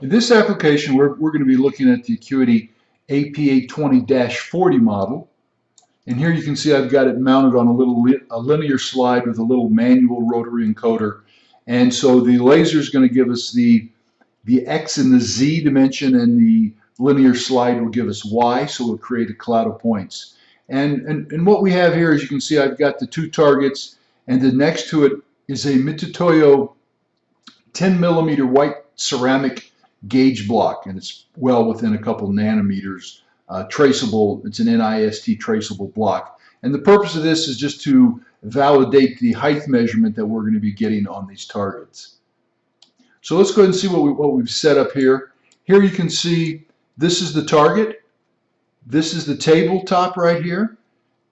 In this application, we're going to be looking at the Acuity AP820-40 model. And here you can see I've got it mounted on a linear slide with a little manual rotary encoder. And so the laser is going to give us the X and the Z dimension, and the linear slide will give us Y, so we'll create a cloud of points. And what we have here, as you can see, I've got the two targets, and then next to it is a Mitutoyo 10mm white ceramic gauge block, and it's well within a couple nanometers. Traceable, it's an NIST traceable block. And the purpose of this is just to validate the height measurement that we're going to be getting on these targets. So let's go ahead and see what we've set up here. Here you can see this is the target, this is the tabletop right here,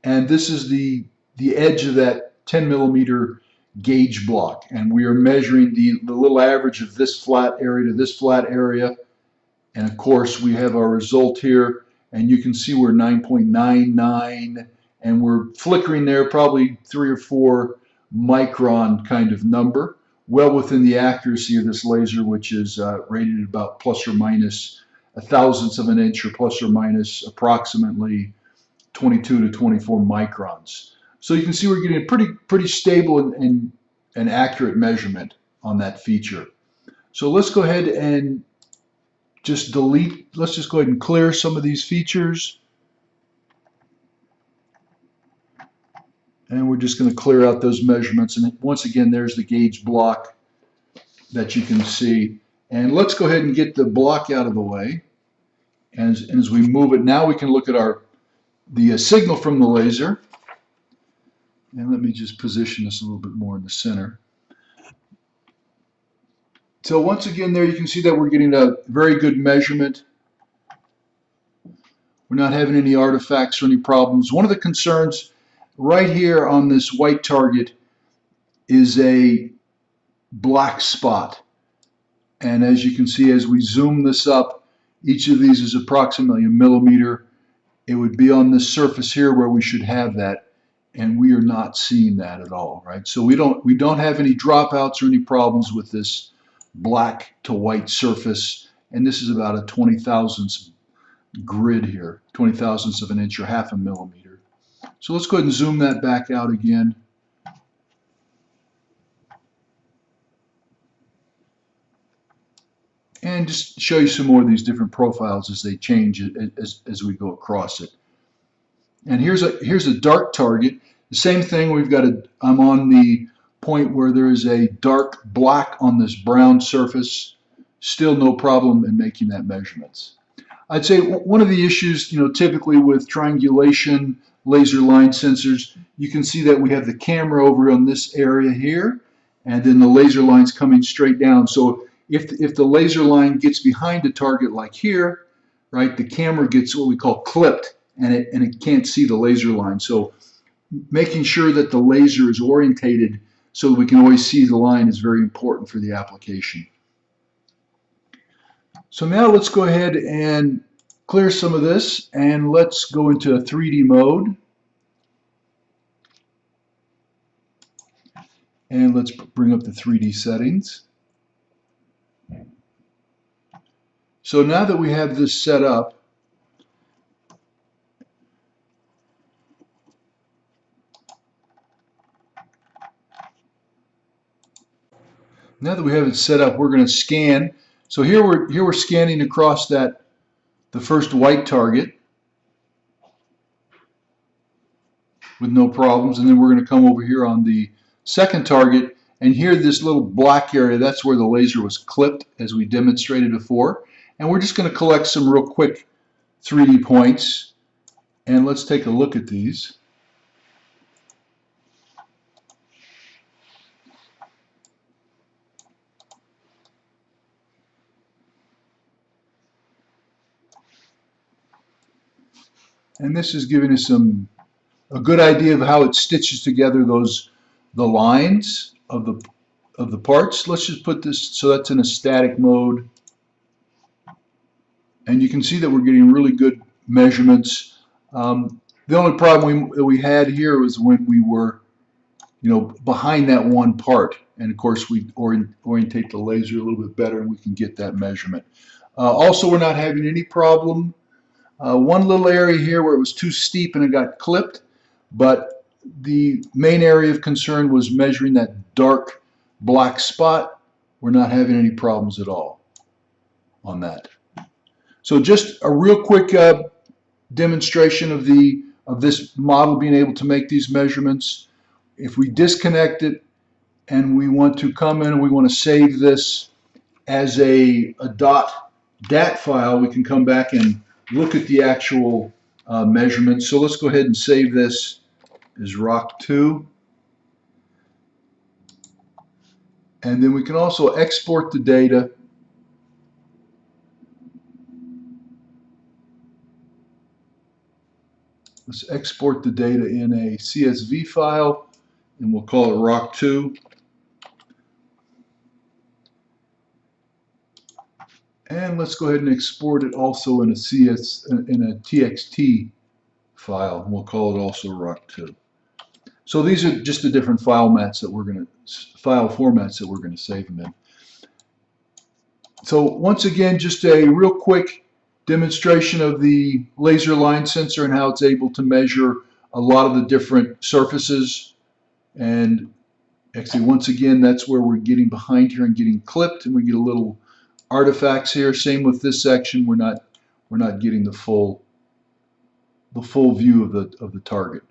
and this is the edge of that 10mm gauge block. And we are measuring the little average of this flat area to this flat area. And of course we have our result here, and you can see we're 9.99, and we're flickering there probably 3 or 4 micron kind of number, well within the accuracy of this laser, which is rated about plus or minus a thousandth of an inch, or plus or minus approximately 22 to 24 microns. So you can see we're getting a pretty stable and accurate measurement on that feature. So let's go ahead and just delete, let's just go ahead and clear some of these features. And we're just going to clear out those measurements. And once again, there's the gauge block that you can see. And let's go ahead and get the block out of the way. And as we move it, now we can look at the signal from the laser. And let me just position this a little bit more in the center. So once again, there you can see that we're getting a very good measurement. We're not having any artifacts or any problems. One of the concerns right here on this white target is a black spot. And as you can see, as we zoom this up, each of these is approximately a millimeter. It would be on this surface here where we should have that, and we are not seeing that at all, right? So we don't have any dropouts or any problems with this black to white surface, and this is about a 20 thousandths grid here, 20 thousandths of an inch, or half a millimeter. So let's go ahead and zoom that back out again. And just show you some more of these different profiles as they change as we go across it. And here's a dark target. The same thing, I'm on the point where there is a dark black on this brown surface. Still no problem in making that measurements. I'd say one of the issues, typically with triangulation laser line sensors, you can see that we have the camera over on this area here, and then the laser line's coming straight down. So if the laser line gets behind a target like here, right, the camera gets what we call clipped, and it can't see the laser line. So making sure that the laser is orientated so that we can always see the line is very important for the application. So now let's go ahead and clear some of this, and let's go into a 3D mode. And let's bring up the 3D settings. So now that we have this set up, we're going to scan. So here we're scanning across the first white target with no problems, and then we're going to come over here on the second target, and here this little black area, that's where the laser was clipped, as we demonstrated before. And we're just going to collect some real quick 3D points, and let's take a look at these. And this is giving us a good idea of how it stitches together the lines of the parts. Let's just put this, so that's in a static mode. And you can see that we're getting really good measurements. The only problem that we had here was when we were, behind that one part. and of course we orientate the laser a little bit better and we can get that measurement. Also, we're not having any problem. One little area here where it was too steep and it got clipped, but the main area of concern was measuring that dark black spot. We're not having any problems at all on that. So just a real quick demonstration of this model being able to make these measurements. If we disconnect it and we want to come in and we want to save this as a .dat file, we can come back and look at the actual measurements. So let's go ahead and save this as ROC2. And then we can also export the data. Let's export the data in a CSV file, and we'll call it ROC2. And let's go ahead and export it also in a TXT file, and we'll call it also ROC2. So these are just the different file formats that we're going to save them in. So once again, just a real quick demonstration of the laser line sensor and how it's able to measure a lot of the different surfaces. And actually, once again, that's where we're getting behind here and getting clipped, and we get a little artifacts here. Same with this section. We're not getting the full view of the target.